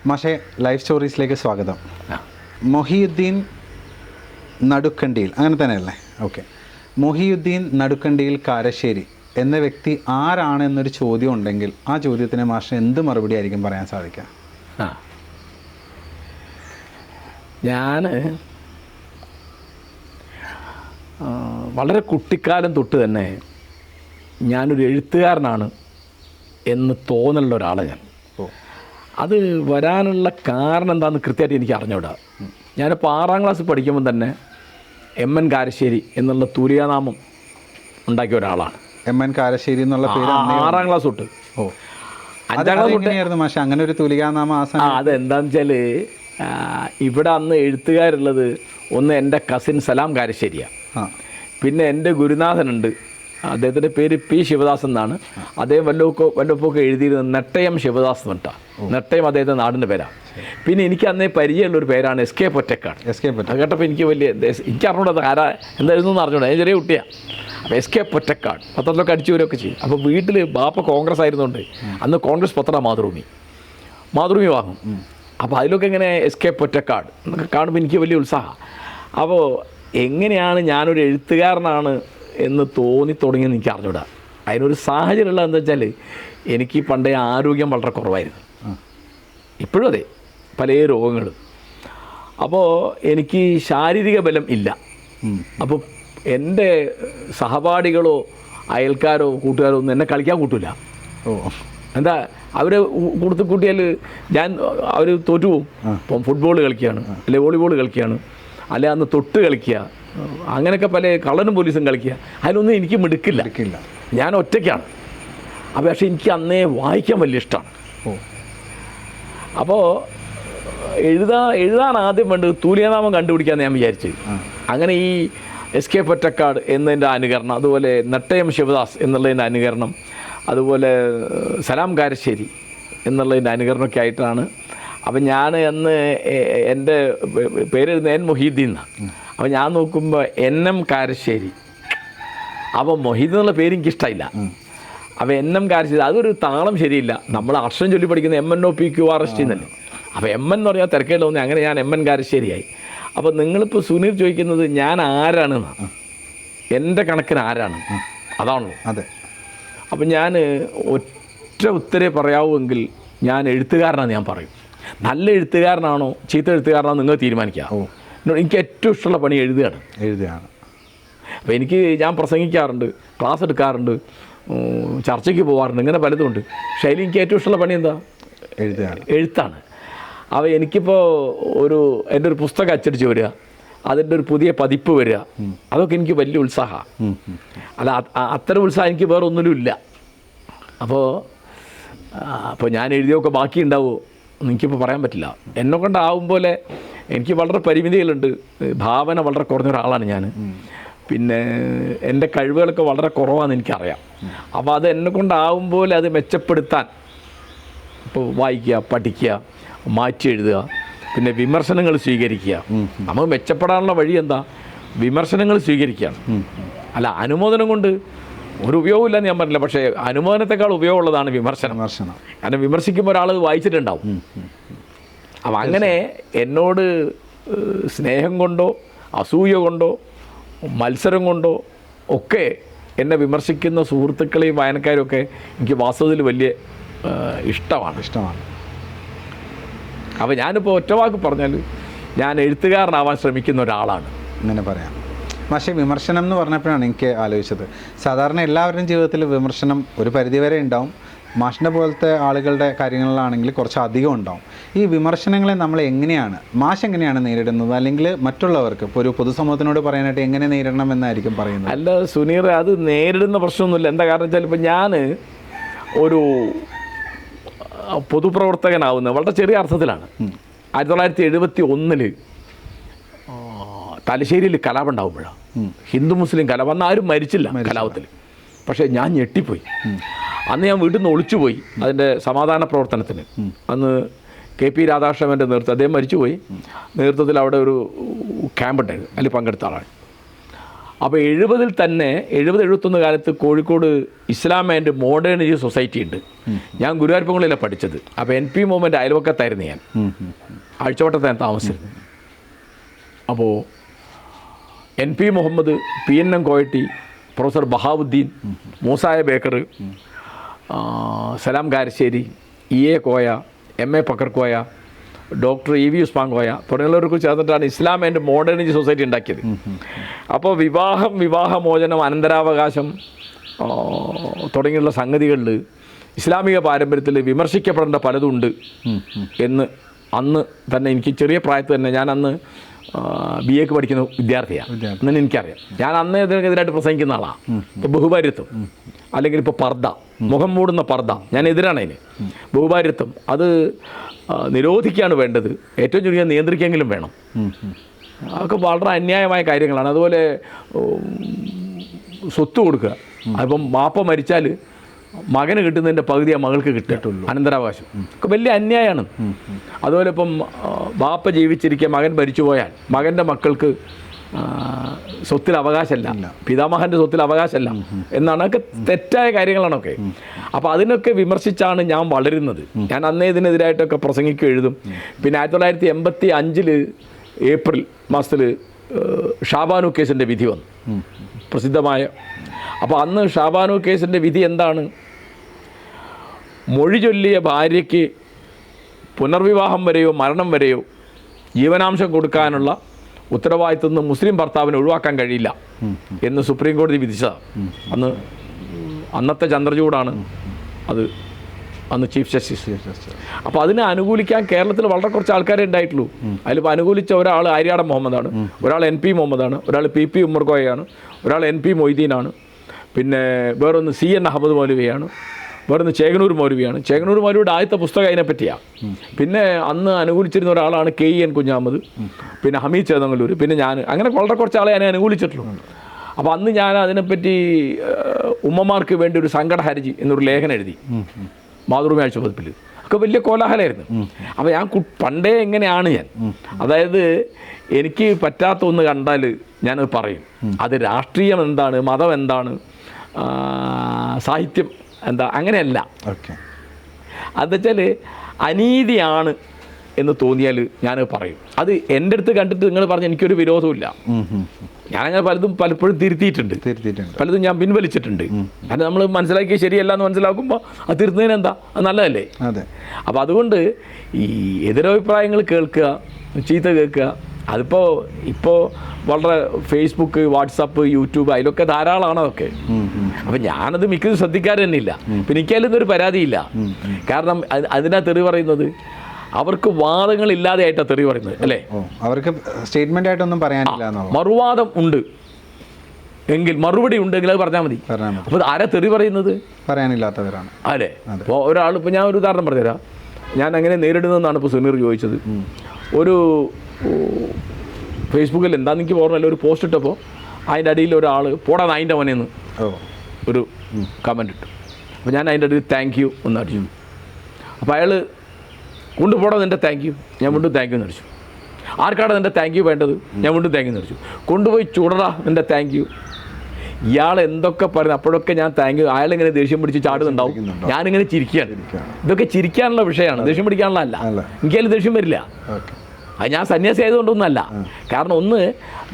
മാഷെ, ലൈഫ് സ്റ്റോറീസിലേക്ക് സ്വാഗതം. മൊഹിയുദ്ദീൻ നടുക്കണ്ടിയിൽ, അങ്ങനെ തന്നെയല്ലേ? ഓക്കെ. മൊഹിയുദ്ദീൻ നടുക്കണ്ടിയിൽ കാരശ്ശേരി എന്ന വ്യക്തി ആരാണ് എന്നൊരു ചോദ്യം ഉണ്ടെങ്കിൽ ആ ചോദ്യത്തിന് മാഷ് എന്ത് മറുപടി ആയിരിക്കും പറയാൻ സാധിക്കുക? ഞാൻ വളരെ കുട്ടിക്കാലം തൊട്ട് തന്നെ ഞാനൊരു എഴുത്തുകാരനാണ് എന്ന് തോന്നലുള്ള ഒരാളാണ് ഞാൻ. അത് വരാനുള്ള കാരണം എന്താണെന്ന് കൃത്യമായിട്ട് എനിക്ക് അറിഞ്ഞൂടാ. ഞാനിപ്പോൾ 6ാം ക്ലാസ് പഠിക്കുമ്പോൾ തന്നെ MN കാരശ്ശേരി എന്നുള്ള തൂലികാനാമം ഉണ്ടാക്കിയ ഒരാളാണ്. MN കാരശ്ശേരി എന്നുള്ള പേര് 6ാം ക്ലാസ് തൊട്ട്. 5ാം ക്ലാസ് തൊട്ടായിരുന്നു മാഷെ അങ്ങനെ ഒരു തൂലികാനാമം? അതെന്താണെന്ന് വെച്ചാൽ ഇവിടെ അന്ന് എഴുത്തുകാരുള്ളത് ഒന്ന് എൻ്റെ കസിൻ സലാം കാരശ്ശേരിയാണ്. പിന്നെ എൻ്റെ ഗുരുനാഥനുണ്ട്, അദ്ദേഹത്തിൻ്റെ പേര് P. ശിവദാസ് എന്നാണ്. അദ്ദേഹം വല്ലപ്പോഴൊക്കെ എഴുതിയിരുന്നത് നെട്ടയം ശിവദാസ് എന്ന് പറഞ്ഞാൽ. നെട്ടയം അദ്ദേഹത്തെ നാടിൻ്റെ പേരാണ്. പിന്നെ എനിക്ക് അന്നേ പരിചയമുള്ളൊരു പേരാണ് SK പൊറ്റക്കാട്. കേട്ടപ്പോൾ എനിക്ക് എനിക്ക് അറിഞ്ഞൂടാ ആരാ എന്തായിരുന്നു അറിഞ്ഞൂടാ, ഞാൻ ചെറിയ കുട്ടിയാണ്. അപ്പോൾ SK പൊറ്റക്കാട് പത്രത്തിലൊക്കെ അടിച്ചുവരൊക്കെ ചെയ്യും. അപ്പോൾ വീട്ടിൽ ബാപ്പ കോൺഗ്രസ് ആയിരുന്നുകൊണ്ട് അന്ന് കോൺഗ്രസ് പത്രം മാതൃഭൂമി വാങ്ങും. അപ്പോൾ അതിലൊക്കെ ഇങ്ങനെ SK പൊറ്റക്കാട് എന്നൊക്കെ കാണുമ്പോൾ എനിക്ക് വലിയ ഉത്സാഹം. അപ്പോൾ എങ്ങനെയാണ് ഞാനൊരു എഴുത്തുകാരനാണ് എന്ന് തുടങ്ങിയെന്ന് എനിക്ക് അറിഞ്ഞൂടാ. അതിനൊരു സാഹചര്യമുള്ളത് എന്താ വെച്ചാൽ എനിക്ക് പണ്ടേ ആരോഗ്യം വളരെ കുറവായിരുന്നു. ഇപ്പോഴും അതെ, പല രോഗങ്ങളും. അപ്പോൾ എനിക്ക് ശാരീരിക ബലം ഇല്ല. അപ്പോൾ എൻ്റെ സഹപാഠികളോ അയൽക്കാരോ കൂട്ടുകാരോ ഒന്നും എന്നെ കളിക്കാൻ കൂട്ടില്ല. എന്താ അവരെ കൂട്ടിയാൽ അവർ തോറ്റുപോകും. ഇപ്പം ഫുട്ബോൾ കളിക്കുകയാണ്, അല്ലെങ്കിൽ വോളിബോൾ കളിക്കുകയാണ്, അല്ലെങ്കിൽ അന്ന് തൊട്ട് കളിക്കുക, അങ്ങനെയൊക്കെ പല കള്ളനും പോലീസും കളിക്കുക. അതിലൊന്നും എനിക്ക് മിടുക്കില്ല. ഞാൻ ഒറ്റയ്ക്കാണ്. അപ്പോൾ പക്ഷേ എനിക്ക് അന്നേ വായിക്കാൻ വലിയ ഇഷ്ടമാണ്. അപ്പോൾ എഴുതാൻ ആദ്യം വേണ്ടത് തൂലികാനാമം കണ്ടുപിടിക്കാമെന്ന് ഞാൻ വിചാരിച്ചു. അങ്ങനെ ഈ SK പൊറ്റക്കാട് എന്നതിൻ്റെ അനുകരണം, അതുപോലെ നെട്ടയം ശിവദാസ് എന്നുള്ളതിൻ്റെ അനുകരണം, അതുപോലെ സലാം കാരശ്ശേരി എന്നുള്ളതിൻ്റെ അനുകരണമൊക്കെ ആയിട്ടാണ്. അപ്പം ഞാൻ അന്ന് എൻ്റെ പേരെഴുതുന്നത് N. മൊഹീദ്ദീൻ എന്നാണ്. അപ്പോൾ ഞാൻ നോക്കുമ്പോൾ NM കാരശ്ശേരി. അപ്പോൾ മൊഹീദ്ദീൻ എന്നുള്ള പേര് എനിക്കിഷ്ടമില്ല. അപ്പോൾ NM കാരശ്ശേരി അതൊരു താളം ശരിയില്ല. നമ്മൾ അക്ഷരം ചൊല്ലി പഠിക്കുന്ന MNOPQRST എന്നല്ലേ. അപ്പോൾ MN എന്ന് പറഞ്ഞാൽ തിരക്കേണ്ട തോന്നി. അങ്ങനെ ഞാൻ MN കാരശ്ശേരിയായി. അപ്പോൾ നിങ്ങളിപ്പോൾ സുനീർ ചോദിക്കുന്നത് ഞാൻ ആരാണെന്നാണ്, എൻ്റെ കണക്കിന് ആരാണ്, അതാണല്ലോ. അതെ. അപ്പം ഞാൻ ഒറ്റ ഉത്തരേ പറയാവൂവെങ്കിൽ ഞാൻ എഴുത്തുകാരനാണെന്ന് ഞാൻ പറയും. നല്ല എഴുത്തുകാരനാണോ ചീത്ത എഴുത്തുകാരനാണോ നിങ്ങൾ തീരുമാനിക്കുക. എനിക്ക് ഏറ്റവും ഇഷ്ടമുള്ള പണി എഴുതുകയാണ്. അപ്പോൾ ഞാൻ പ്രസംഗിക്കാറുണ്ട്, ക്ലാസ് എടുക്കാറുണ്ട്, ചർച്ചയ്ക്ക് പോകാറുണ്ട്, ഇങ്ങനെ പലതുമുണ്ട്. പക്ഷേ അതിൽ എനിക്ക് ഏറ്റവും ഇഷ്ടമുള്ള പണി എന്താ? എഴുത്താണ്. അപ്പോൾ എനിക്കിപ്പോൾ എൻ്റെ ഒരു പുസ്തകം അച്ചടിച്ച് വരിക, അതിൻ്റെ ഒരു പുതിയ പതിപ്പ് വരിക, അതൊക്കെ എനിക്ക് വലിയ ഉത്സാഹമാണ്. അല്ല, അത്തരം ഉത്സാഹം എനിക്ക് വേറെ ഒന്നിലും ഇല്ല. അപ്പോൾ ഞാൻ എഴുതിയൊക്കെ ബാക്കി ഉണ്ടാവുമോ എനിക്കിപ്പോൾ പറയാൻ പറ്റില്ല. എന്നെ കൊണ്ടാവും പോലെ എനിക്ക് വളരെ പരിമിതികളുണ്ട്. ഭാവന വളരെ കുറഞ്ഞൊരാളാണ് ഞാൻ. പിന്നെ എൻ്റെ കഴിവുകളൊക്കെ വളരെ കുറവാണെന്ന് എനിക്കറിയാം. അപ്പോൾ അത് എന്നെ കൊണ്ടാവും പോലെ അത് മെച്ചപ്പെടുത്താൻ, ഇപ്പോൾ വായിക്കുക, പഠിക്കുക, മാറ്റി എഴുതുക, പിന്നെ വിമർശനങ്ങൾ സ്വീകരിക്കുക. നമുക്ക് മെച്ചപ്പെടാനുള്ള വഴി എന്താ? വിമർശനങ്ങൾ സ്വീകരിക്കുകയാണ്. അല്ല, അനുമോദനം കൊണ്ട് ഒരു ഉപയോഗമില്ലെന്ന് ഞാൻ പറഞ്ഞില്ല. പക്ഷേ അനുമോദനത്തെക്കാൾ ഉപയോഗമുള്ളതാണ് വിമർശനം. കാരണം വിമർശിക്കുമ്പോൾ ഒരാൾ വായിച്ചിട്ടുണ്ടാവും. അപ്പം അങ്ങനെ എന്നോട് സ്നേഹം കൊണ്ടോ അസൂയ കൊണ്ടോ മത്സരം കൊണ്ടോ ഒക്കെ എന്നെ വിമർശിക്കുന്ന സുഹൃത്തുക്കളെയും വായനക്കാരും ഒക്കെ എനിക്ക് വാസ്തവത്തിൽ വലിയ ഇഷ്ടമാണ്. അപ്പോൾ ഞാനിപ്പോൾ ഒറ്റവാക്ക് പറഞ്ഞാൽ ഞാൻ എഴുത്തുകാരനാവാൻ ശ്രമിക്കുന്ന ഒരാളാണ്, ഇങ്ങനെ പറയാം. പക്ഷേ വിമർശനം എന്ന് പറഞ്ഞപ്പോഴാണ് എനിക്ക് ആലോചിച്ചത്, സാധാരണ എല്ലാവരുടെയും ജീവിതത്തിൽ വിമർശനം ഒരു പരിധിവരെ ഉണ്ടാവും. മാഷിൻ്റെ പോലത്തെ ആളുകളുടെ കാര്യങ്ങളിലാണെങ്കിൽ കുറച്ച് അധികം ഉണ്ടാവും. ഈ വിമർശനങ്ങളെ നമ്മൾ മാഷ് എങ്ങനെയാണ് നേരിടുന്നത്? അല്ലെങ്കിൽ മറ്റുള്ളവർക്ക് ഇപ്പോൾ ഒരു പൊതുസമൂഹത്തിനോട് പറയാനായിട്ട് എങ്ങനെ നേരിടണം എന്നായിരിക്കും പറയുന്നത്? അല്ല സുനീർ, അത് നേരിടുന്ന പ്രശ്നമൊന്നുമില്ല. എന്താ കാരണം വെച്ചാൽ ഇപ്പോൾ ഞാൻ ഒരു പൊതുപ്രവർത്തകനാവുന്നത് വളരെ ചെറിയ അർത്ഥത്തിലാണ്. 1971 തലശ്ശേരിയിൽ കലാപം ഉണ്ടാകുമ്പോഴാണ്. ഹിന്ദു മുസ്ലിം കലാപം. അന്ന് ആരും മരിച്ചില്ല കലാപത്തിൽ. പക്ഷേ ഞാൻ ഞെട്ടിപ്പോയി. അന്ന് ഞാൻ വീട്ടിൽ നിന്ന് ഒളിച്ചുപോയി അതിൻ്റെ സമാധാന പ്രവർത്തനത്തിന്. അന്ന് KP രാധാകൃഷ്ണൻ്റെ നേതൃത്വം, അദ്ദേഹം മരിച്ചുപോയി, നേതൃത്വത്തിൽ അവിടെ ഒരു ക്യാമ്പ് ഉണ്ടായിരുന്നു, അതിൽ പങ്കെടുത്ത ആളാണ്. അപ്പോൾ 70-ൽ തന്നെ 70-71 കാലത്ത് കോഴിക്കോട് ഇസ്ലാം ആൻഡ് മോഡേണിറ്റി സൊസൈറ്റി ഉണ്ട്. ഞാൻ ഗുരുവായൂരപ്പങ്ങളിലാണ് പഠിച്ചത്. അപ്പോൾ NP മൂവ്മെൻ്റ് അയൽവക്കത്തായിരുന്നു ഞാൻ, ആഴ്ചവട്ടത്താണ് താമസിച്ചിരുന്നത്. അപ്പോൾ NP Muhammad, PNM Koyatti, professor Bahauddin, മൂസായ ബേക്കർ, Salam Karassery, EA Koya, MA Pakkarkoya, doctor EV Usman Koya തുടങ്ങിയവർക്ക് ചേർന്നിട്ടാണ് ഇസ്ലാം ആൻഡ് മോഡേണിറ്റി സൊസൈറ്റി ഉണ്ടാക്കിയത്. അപ്പോൾ വിവാഹമോചനം, അനന്തരാവകാശം തുടങ്ങിയുള്ള സംഗതികളിൽ ഇസ്ലാമിക പാരമ്പര്യത്തിൽ വിമർശിക്കപ്പെടേണ്ട പലതുണ്ട് എന്ന് അന്ന് തന്നെ എനിക്ക് ചെറിയ പ്രായത്തിൽ തന്നെ, ഞാൻ അന്ന് BA പഠിക്കുന്ന വിദ്യാർത്ഥിയാണ് എന്നു എനിക്കറിയാം. ഞാൻ അന്ന് ഇതിനെതിരായിട്ട് പ്രസംഗിക്കുന്ന ആളാണ്. ഇപ്പോൾ ബഹുഭാര്യത്വം അല്ലെങ്കിൽ ഇപ്പോൾ പർദ്ദ, മുഖം മൂടുന്ന പർദ്ദ, ഞാൻ എതിരാണ് അതിന്. ബഹുഭാര്യത്വം അത് നിരോധിക്കുകയാണ് വേണ്ടത്, ഏറ്റവും ചുരുങ്ങിയ നിയന്ത്രിക്കെങ്കിലും വേണം. അതൊക്കെ വളരെ അന്യായമായ കാര്യങ്ങളാണ്. അതുപോലെ സ്വത്ത് കൊടുക്കുക, അതിപ്പം ബാപ്പ മരിച്ചാൽ മകന് കിട്ടുന്നതിൻ്റെ പകുതി ആ മകൾക്ക് കിട്ടിയിട്ടുള്ളൂ, അനന്തരാവകാശം. ഒക്കെ വലിയ അന്യായമാണ്. അതുപോലെ ഇപ്പം ബാപ്പ ജീവിച്ചിരിക്കുക മകൻ മരിച്ചു പോയാൽ മകൻ്റെ മക്കൾക്ക് സ്വത്തിൽ അവകാശമല്ല, പിതാമഹൻ്റെ സ്വത്തിൽ അവകാശമല്ല എന്നാണ്. ഒക്കെ തെറ്റായ കാര്യങ്ങളാണൊക്കെ. അപ്പോൾ അതിനൊക്കെ വിമർശിച്ചാണ് ഞാൻ വളരുന്നത്. ഞാൻ അന്നേ ഇതിനെതിരായിട്ടൊക്കെ പ്രസംഗിക്കും, എഴുതും. പിന്നെ 1985 ഏപ്രിൽ മാസത്തിൽ ഷാബാനു കേസിൻ്റെ വിധി വന്നു, പ്രസിദ്ധമായ. അപ്പോൾ അന്ന് ഷാബാനു കേസിൻ്റെ വിധി എന്താണ്? മൊഴി ചൊല്ലിയ ഭാര്യയ്ക്ക് പുനർവിവാഹം വരെയോ മരണം വരെയോ ജീവനാംശം കൊടുക്കാനുള്ള ഉത്തരവാദിത്വം നിന്ന് മുസ്ലിം ഭർത്താവിനെ ഒഴിവാക്കാൻ കഴിയില്ല എന്ന് സുപ്രീം കോടതി വിധിച്ചതാണ്. അന്നത്തെ ചന്ദ്രചൂഡാണ് അത്, അന്ന് ചീഫ് ജസ്റ്റിസ്. അപ്പോൾ അതിനെ അനുകൂലിക്കാൻ കേരളത്തിൽ വളരെ കുറച്ച് ആൾക്കാരെ ഉണ്ടായിട്ടുള്ളൂ. അതിലിപ്പോൾ അനുകൂലിച്ച ഒരാൾ ആര്യാടൻ മുഹമ്മദാണ്, ഒരാൾ NP മുഹമ്മദാണ്, ഒരാൾ PP ഉമ്മർ കോയയാണ്, ഒരാൾ NP മൊയ്തീനാണ്, പിന്നെ വേറൊന്ന് CN അഹമ്മദ് മൗലവിയാണ്, വേറൊന്ന് ചേകനൂർ മൗലവിയാണ്. ചേകനൂർ മൗലവിയുടെ ആദ്യത്തെ പുസ്തകം അതിനെപ്പറ്റിയാണ്. പിന്നെ അന്ന് അനുകൂലിച്ചിരുന്ന ഒരാളാണ് KN കുഞ്ഞാമത്, പിന്നെ ഹമീദ് ചേതങ്ങല്ലൂർ, പിന്നെ ഞാൻ. അങ്ങനെ വളരെ കുറച്ച് ആളെ ഞാൻ അനുകൂലിച്ചിട്ടുള്ളൂ. അപ്പോൾ അന്ന് ഞാൻ അതിനെപ്പറ്റി ഉമ്മമാർക്ക് വേണ്ടി ഒരു സങ്കട ഹർജി എന്നൊരു ലേഖനം എഴുതി മാതൃഭൂമി ആഴ്ച പതിപ്പിൽ. ഒക്കെ വലിയ കോലാഹലമായിരുന്നു. അപ്പോൾ ഞാൻ പണ്ടേ എങ്ങനെയാണ് ഞാൻ, അതായത് എനിക്ക് പറ്റാത്ത ഒന്ന് കണ്ടാൽ ഞാനത് പറയും. അത് രാഷ്ട്രീയം എന്താണ്, മതം എന്താണ്, സാഹിത്യം എന്താ, അങ്ങനെയല്ല. അതെന്ന് വെച്ചാൽ അനീതിയാണ് എന്ന് തോന്നിയാൽ ഞാനത് പറയും. അത് എൻ്റെ അടുത്ത് കണ്ടിട്ട് നിങ്ങൾ പറഞ്ഞ എനിക്കൊരു വിരോധമില്ല. ഞാനങ്ങനെ പലപ്പോഴും തിരുത്തിയിട്ടുണ്ട്, പലതും ഞാൻ പിൻവലിച്ചിട്ടുണ്ട്. കാരണം നമ്മൾ മനസ്സിലാക്കിയ ശരിയല്ല എന്ന് മനസ്സിലാക്കുമ്പോൾ അത് തിരുത്തുന്നതിന് എന്താ, അത് നല്ലതല്ലേ. അപ്പോൾ അതുകൊണ്ട് ഈ എതിരഭിപ്രായങ്ങൾ കേൾക്കുക, ചീത്ത കേൾക്കുക, ഇപ്പോൾ വളരെ ഫേസ്ബുക്ക്, വാട്സപ്പ്, യൂട്യൂബ്, അതിലൊക്കെ ധാരാളമാണ് അതൊക്കെ. അപ്പം ഞാനത് മിക്കത് ശ്രദ്ധിക്കാറ് തന്നെ ഇല്ല. പിന്നെ എനിക്കതിലൊരു പരാതിയില്ല. കാരണം അതിനാ തെറി പറയുന്നത് അവർക്ക് വാദങ്ങളില്ലാതെയായിട്ടാണ് തെറി പറയുന്നത്, അല്ലേ? അവർക്ക് സ്റ്റേറ്റ്മെൻ്റ് ആയിട്ടൊന്നും പറയാനില്ല. മറുവാദം ഉണ്ട് എങ്കിൽ, മറുപടി ഉണ്ടെങ്കിൽ അത് പറഞ്ഞാൽ മതി. അപ്പോൾ ആരാ തെറി പറയുന്നത്? പറയാനില്ലാത്തവരാണ്, അല്ലേ? അപ്പോൾ ഒരാൾ, ഇപ്പോൾ ഞാൻ ഒരു ഉദാഹരണം പറഞ്ഞുതരാം. ഞാൻ അങ്ങനെ നേരിടുന്നതെന്നാണ് ഇപ്പോൾ സുനീർ ചോദിച്ചത്. ഒരു ഫേസ്ബുക്കിൽ എന്താണെന്ന് എനിക്ക് ഓർമ്മയില്ല, ഒരു പോസ്റ്റ് ഇട്ടപ്പോൾ അതിൻ്റെ അടിയിൽ ഒരാൾ പോടാ നായിൻ്റെ മോനെന്ന് ഒരു കമൻ്റ് ഇട്ടു. അപ്പോൾ ഞാൻ അതിൻ്റെ അടിയിൽ താങ്ക് യു ഒന്ന് അടിച്ചു. അപ്പോൾ അയാൾ കൊണ്ടുപോടാ നിൻ്റെ താങ്ക് യു, ഞാൻ വീണ്ടും താങ്ക് യു എന്ന് അടിച്ചു. ആർക്കാണ് നിൻ്റെ താങ്ക് യു വേണ്ടത്, ഞാൻ വീണ്ടും താങ്ക് യു എന്ന് അടിച്ചു. കൊണ്ടുപോയി ചൂടടാ നിൻ്റെ താങ്ക് യു. ഇയാൾ എന്തൊക്കെ പറയുന്നത്, അപ്പോഴൊക്കെ ഞാൻ താങ്ക് യു. അയാളിങ്ങനെ ദേഷ്യം പിടിച്ച് ചാടുന്നുണ്ടാവും, ഞാനിങ്ങനെ ചിരിക്കുകയാണ്. ഇതൊക്കെ ചിരിക്കാനുള്ള വിഷയമാണ്, ദേഷ്യം പിടിക്കാനുള്ള അല്ല. എനിക്കതിൽ ദേഷ്യം വരില്ല. അത് ഞാൻ സന്യാസി ആയതുകൊണ്ടൊന്നുമല്ല. കാരണം ഒന്ന്,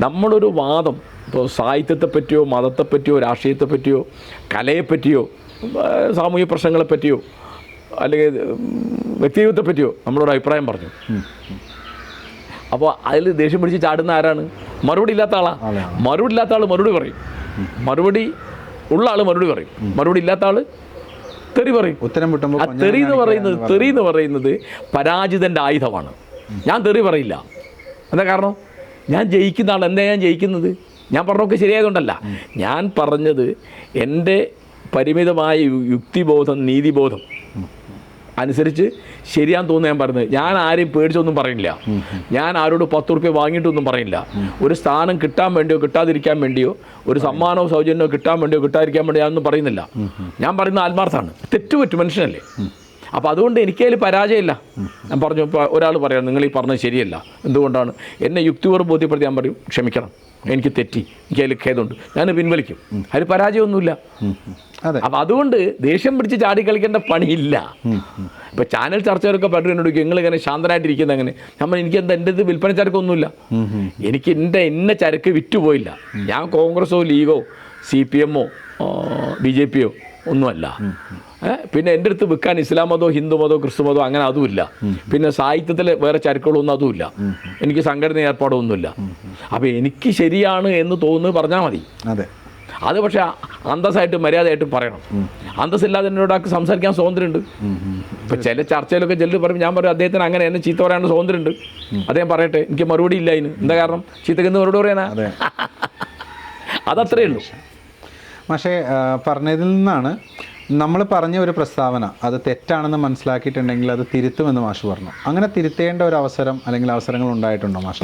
നമ്മളൊരു വാദം ഇപ്പോൾ സാഹിത്യത്തെപ്പറ്റിയോ മതത്തെപ്പറ്റിയോ രാഷ്ട്രീയത്തെപ്പറ്റിയോ കലയെപ്പറ്റിയോ സാമൂഹിക പ്രശ്നങ്ങളെപ്പറ്റിയോ അല്ലെങ്കിൽ വ്യക്തിത്വത്തെപ്പറ്റിയോ നമ്മളൊരു അഭിപ്രായം പറഞ്ഞു. അപ്പോൾ അതിൽ ദേഷ്യം പിടിച്ച് ചാടുന്ന ആരാണ്? മറുപടി ഇല്ലാത്ത ആളാണ്. മറുപടി ഇല്ലാത്ത ആൾ മറുപടി പറയും, മറുപടി ഉള്ള ആൾ മറുപടി പറയും, മറുപടി ഇല്ലാത്ത ആൾ തെറി പറയും. ഉത്തരം കിട്ടുമ്പോൾ ആ തെറി എന്ന് പറയുന്നത് പരാജിതൻ്റെ ആയുധമാണ്. ഞാൻ തെറി പറയില്ല. എന്താ കാരണം? ഞാൻ ജയിക്കുന്ന ആൾ. എന്താ ഞാൻ ജയിക്കുന്നത്? ഞാൻ പറഞ്ഞൊക്കെ ശരിയായതുകൊണ്ടല്ല. ഞാൻ പറഞ്ഞത് എൻ്റെ പരിമിതമായ യുക്തിബോധം, നീതിബോധം അനുസരിച്ച് ശരിയാന്ന് തോന്നുന്നു ഞാൻ പറഞ്ഞത്. ഞാൻ ആരെയും പേടിച്ചൊന്നും പറയില്ല. ഞാൻ ആരോട് 10 റുപ്യ വാങ്ങിയിട്ടൊന്നും പറയില്ല. ഒരു സ്ഥാനം കിട്ടാൻ വേണ്ടിയോ കിട്ടാതിരിക്കാൻ വേണ്ടിയോ, ഒരു സമ്മാനമോ സൗജന്യമോ കിട്ടാൻ വേണ്ടിയോ കിട്ടാതിരിക്കാൻ വേണ്ടിയോ ഞാനൊന്നും പറയുന്നില്ല. ഞാൻ പറയുന്ന ആത്മാർത്ഥമാണ്. തെറ്റുപറ്റും, മനുഷ്യനല്ലേ. അപ്പോൾ അതുകൊണ്ട് എനിക്കതിൽ പരാജയമില്ല. ഞാൻ പറഞ്ഞു, ഇപ്പോൾ ഒരാൾ പറയാം നിങ്ങൾ ഈ പറഞ്ഞത് ശരിയല്ല, എന്തുകൊണ്ടാണ് എന്നെ യുക്തിപൂർവ്വം ബോധ്യപ്പെടുത്തി ഞാൻ പറയും ക്ഷമിക്കണം, എനിക്ക് തെറ്റി, എനിക്ക് അതിൽ ഖേദമുണ്ട്, ഞാൻ പിൻവലിക്കും. അതിൽ പരാജയമൊന്നുമില്ല. അപ്പം അതുകൊണ്ട് ദേഷ്യം പിടിച്ച് ചാടി കളിക്കേണ്ട പണിയില്ല. ഇപ്പം ചാനൽ ചർച്ചകരൊക്കെ പലരും എന്നോട് നിങ്ങൾ ഇങ്ങനെ ശാന്തനായിട്ടിരിക്കുന്നത് അങ്ങനെ. നമ്മൾ എനിക്ക് എന്താ എൻ്റെ ഇത് വിൽപ്പന ചരക്കൊന്നുമില്ല, എനിക്ക് എൻ്റെ ഇന്ന ചരക്ക് വിറ്റുപോയില്ല. ഞാൻ കോൺഗ്രസോ ലീഗോ CPM BJP ഒന്നുമല്ല. പിന്നെ എൻ്റെ അടുത്ത് വിൽക്കാൻ ഇസ്ലാം മതമോ ഹിന്ദു മതമോ ക്രിസ്തു മതമോ അങ്ങനെ അതുമില്ല. പിന്നെ സാഹിത്യത്തിൽ വേറെ ചരക്കുകളൊന്നും അതുമില്ല. എനിക്ക് സംഘടന ഏർപ്പാടൊന്നുമില്ല. അപ്പോൾ എനിക്ക് ശരിയാണ് എന്ന് തോന്നുന്നത് പറഞ്ഞാൽ മതി. അതെ, അത് പക്ഷേ അന്തസ്സായിട്ട് മര്യാദയായിട്ട് പറയണം. അന്തസ്സില്ലാതെ എന്നോടൊക്കെ സംസാരിക്കാൻ സ്വാതന്ത്ര്യമുണ്ട്. ഇപ്പം ചില ചർച്ചയിലൊക്കെ ചിലർ പറയും, ഞാൻ പറയും അദ്ദേഹത്തിന് അങ്ങനെ എന്നെ ചീത്ത പറയാനുള്ള സ്വാതന്ത്ര്യമുണ്ട്, അദ്ദേഹം പറയട്ടെ, എനിക്ക് മറുപടി ഇല്ല അതിന്. എന്താ കാരണം? ചീത്തക്ക് എന്ത് മറുപടി പറയാനാ? അതത്രയേ ഉള്ളൂ. പക്ഷേ പറഞ്ഞതിൽ നിന്നാണ് നമ്മൾ പറഞ്ഞ ഒരു പ്രസ്താവന അത് തെറ്റാണെന്ന് മനസ്സിലാക്കിയിട്ടുണ്ടെങ്കിൽ അത് തിരുത്തുമെന്ന് മാഷ് പറഞ്ഞു. അങ്ങനെ തിരുത്തേണ്ട ഒരു അവസരം അല്ലെങ്കിൽ അവസരങ്ങൾ ഉണ്ടായിട്ടുണ്ടോ മാഷ്?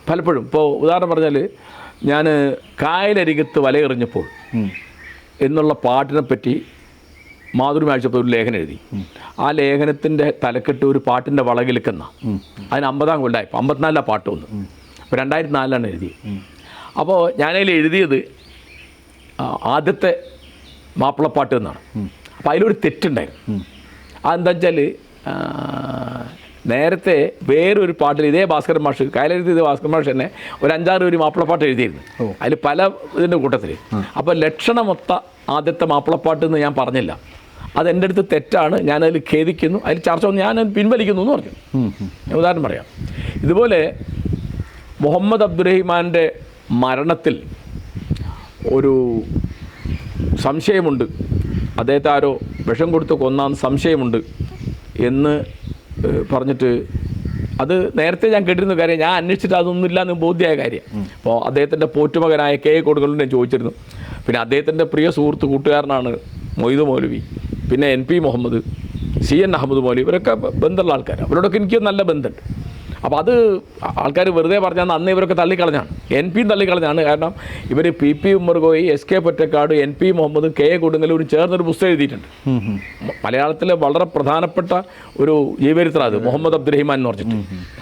പലപ്പോഴും ഇപ്പോൾ ഉദാഹരണം പറഞ്ഞാൽ, ഞാൻ കായലരികത്ത് വലയെറിഞ്ഞപ്പോൾ എന്നുള്ള പാട്ടിനെ പറ്റി മാതൃഭൂമി ആഴ്ചപ്പോൾ ഒരു ലേഖനം എഴുതി. ആ ലേഖനത്തിൻ്റെ തലക്കെട്ട് ഒരു പാട്ടിൻ്റെ വളകിലുക്കുന്ന, അതിന് 50-ാം കൊല്ലമായി, 54 പാട്ട് വന്നു. അപ്പോൾ 2004 എഴുതി. അപ്പോൾ ഞാനതിൽ എഴുതിയത് ആദ്യത്തെ മാപ്പിളപ്പാട്ട് എന്നാണ്. അപ്പോൾ അതിലൊരു തെറ്റുണ്ടായിരുന്നു. അതെന്താ വെച്ചാൽ, നേരത്തെ വേറൊരു പാട്ടിൽ ഇതേ ഭാസ്കരൻ മാഷ്, കായലെഴുതിയത് ഭാസ്കരൻ മാഷ് തന്നെ ഒരു 5-6 മാപ്പിളപ്പാട്ട് എഴുതിയിരുന്നു. അതിൽ പല ഇതിൻ്റെ കൂട്ടത്തിൽ. അപ്പോൾ ലക്ഷണമൊത്ത ആദ്യത്തെ മാപ്പിളപ്പാട്ട് എന്ന് ഞാൻ പറഞ്ഞില്ല. അതെൻ്റെ അടുത്ത് തെറ്റാണ്, ഞാനതിൽ ഖേദിക്കുന്നു, അതിൽ ചർച്ച വന്ന് ഞാൻ പിൻവലിക്കുന്നു എന്ന് പറഞ്ഞു. ഞാൻ ഉദാഹരണം പറയാം. ഇതുപോലെ മുഹമ്മദ് അബ്ദുറഹിമാൻ്റെ മരണത്തിൽ ഒരു സംശയമുണ്ട്, അദ്ദേഹത്തെ ആരോ വിഷം കൊടുത്ത് കൊന്നാന്ന് സംശയമുണ്ട് എന്ന് പറഞ്ഞിട്ട്, അത് നേരത്തെ ഞാൻ കേട്ടിരുന്ന കാര്യം, ഞാൻ അന്വേഷിച്ചിട്ട് അതൊന്നുമില്ല എന്ന് ബോധ്യമായ കാര്യം. അപ്പോൾ അദ്ദേഹത്തിൻ്റെ പോറ്റുമകനായ KA കൊടുക്കലിനെ ഞാൻ ചോദിച്ചിരുന്നു. പിന്നെ അദ്ദേഹത്തിൻ്റെ പ്രിയ സുഹൃത്ത് കൂട്ടുകാരനാണ് മൊയ്ത് മൗലവി, പിന്നെ NP മുഹമ്മദ്, CN അഹമ്മദ് മൗലവി, ഇവരൊക്കെ ബന്ധമുള്ള ആൾക്കാർ. അവരോടൊക്കെ എനിക്ക് നല്ല ബന്ധമുണ്ട്. അപ്പോൾ അത് ആൾക്കാർ വെറുതെ പറഞ്ഞാൽ അന്ന് ഇവരൊക്കെ തള്ളിക്കളഞ്ഞാണ്, NPയും തള്ളിക്കളഞ്ഞാണ്. കാരണം ഇവർ PP ഉമ്മർ കോയി, SK പൊറ്റക്കാട്, NP മുഹമ്മദും KA കൊടുങ്ങല്ലൂരും ചേർന്നൊരു പുസ്തകം എഴുതിയിട്ടുണ്ട്. മലയാളത്തിലെ വളരെ പ്രധാനപ്പെട്ട ഒരു ജീവചരിത്രം അത്, മുഹമ്മദ് അബ്ദുറഹിമാൻ എന്ന് പറഞ്ഞിട്ട്.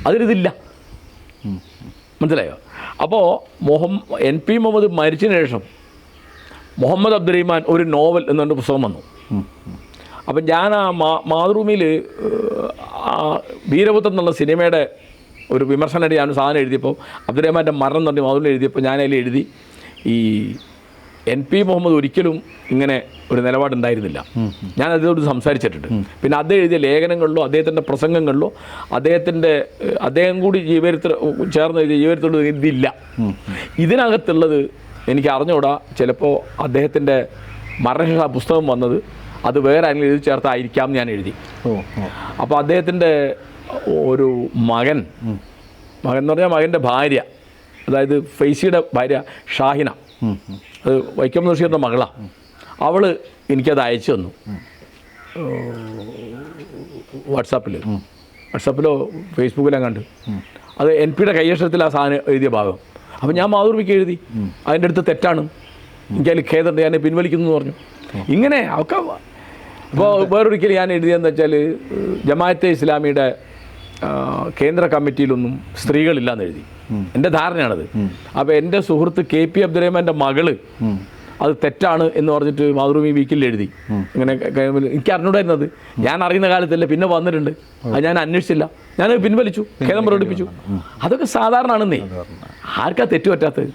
അതിലിതില്ല, മനസ്സിലായോ? അപ്പോൾ NP മുഹമ്മദ് മരിച്ചതിന് ശേഷം മുഹമ്മദ് അബ്ദുറഹിമാൻ ഒരു നോവൽ എന്നുകൊണ്ട് പുസ്തകം വന്നു. അപ്പം ഞാൻ ആ മാതൃഭൂമിയിൽ വീരപുത്രൻ എന്നുള്ള സിനിമയുടെ ഒരു വിമർശനമായിട്ട് ഞാൻ സാധനം എഴുതിയപ്പോൾ, അബ്ദുറഹിമാൻ്റെ മരണം എന്ന് പറഞ്ഞ് മാതൃഭൂമിയിൽ എഴുതിയപ്പോൾ ഞാനതിൽ എഴുതി, ഈ NP മുഹമ്മദ് ഒരിക്കലും ഇങ്ങനെ ഒരു നിലപാടുണ്ടായിരുന്നില്ല. ഞാൻ അതിനോട് സംസാരിച്ചിട്ടുണ്ട്. പിന്നെ അദ്ദേഹം എഴുതിയ ലേഖനങ്ങളിലോ അദ്ദേഹത്തിൻ്റെ പ്രസംഗങ്ങളിലോ അദ്ദേഹം കൂടി ചേർന്ന് എഴുതിയ ജീവചരിത്രത്തിലോ ഇതില്ല. ഇതിനകത്തുള്ളത് എനിക്ക് അറിഞ്ഞുകൂടാ. ചിലപ്പോൾ അദ്ദേഹത്തിൻ്റെ മരണശേഷം പുസ്തകം വന്നത് അത് വേറെ ആരെങ്കിലും എഴുതി ചേർത്തായിരിക്കാം ഞാൻ എഴുതി. അപ്പോൾ അദ്ദേഹത്തിൻ്റെ ഒരു മകൻ എന്ന് പറഞ്ഞാൽ മകൻ്റെ ഭാര്യ, അതായത് ഫൈസിയുടെ ഭാര്യ ഷാഹിന, അത് വൈക്കം ബഷീറിൻ്റെ മകളാണ്. അവൾ എനിക്കത് അയച്ചു തന്നു വാട്സാപ്പിലോ ഫേസ്ബുക്കിലോ കണ്ട്. അത് NPയുടെ കൈയക്ഷരത്തിൽ ആ സാധനം എഴുതിയ ഭാഗം. അപ്പോൾ ഞാൻ മാതൃഭൂമിക്ക് എഴുതി, അതിൻ്റെ അടുത്ത് തെറ്റാണ്, എനിക്കതിൽ ഖേദമുണ്ട്, ഞാൻ പിൻവലിക്കുന്നു എന്ന് പറഞ്ഞു. ഇങ്ങനെ ഒക്കെ. അപ്പോൾ വേറൊരിക്കൽ ഞാൻ എഴുതിയെന്ന് വെച്ചാൽ, ജമാഅത്തെ ഇസ്ലാമിയുടെ കേന്ദ്ര കമ്മിറ്റിയിലൊന്നും സ്ത്രീകളില്ലാന്ന് എഴുതി. എൻ്റെ ധാരണയാണത്. അപ്പോൾ എൻ്റെ സുഹൃത്ത് KP അബ്ദുറഹിമാൻ്റെ മകള് അത് തെറ്റാണ് എന്ന് പറഞ്ഞിട്ട് മാതൃഭൂമി വീക്കിൽ എഴുതി. ഇങ്ങനെ എനിക്ക് അറിഞ്ഞൂടായിരുന്നത്, ഞാൻ അറിയുന്ന കാലത്തല്ലേ, പിന്നെ വന്നിട്ടുണ്ട്. അത് ഞാൻ അന്വേഷിച്ചില്ല, ഞാനത് പിൻവലിച്ചു, ഖേദം പ്രകടിപ്പിച്ചു. അതൊക്കെ സാധാരണയാണെന്നേ. ആർക്കാ തെറ്റ് പറ്റാത്തത്?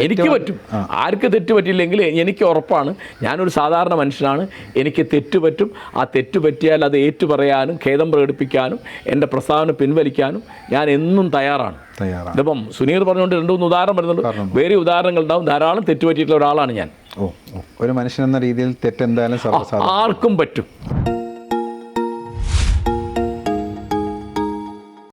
എനിക്ക് പറ്റും. ആർക്ക് തെറ്റ് പറ്റില്ലെങ്കിൽ എനിക്ക് ഉറപ്പാണ്, ഞാനൊരു സാധാരണ മനുഷ്യനാണ്, എനിക്ക് തെറ്റ് പറ്റും. ആ തെറ്റ് പറ്റിയാൽ അത് ഏറ്റു പറയാനും ഖേദം പ്രകടിപ്പിക്കാനും എൻ്റെ പ്രസ്താവന പിൻവലിക്കാനും ഞാൻ എന്നും തയ്യാറാണ്. ഇതിപ്പം സുനീർ പറഞ്ഞുകൊണ്ട് 2-3 ഉദാഹരണം വരുന്നുണ്ട്, വേറെ ഉദാഹരണങ്ങൾ ഉണ്ടാവും. ധാരാളം തെറ്റ് പറ്റിയിട്ടുള്ള ഒരാളാണ് ഞാൻ. ഒരു മനുഷ്യൻ എന്ന രീതിയിൽ തെറ്റെന്തായാലും ആർക്കും പറ്റും.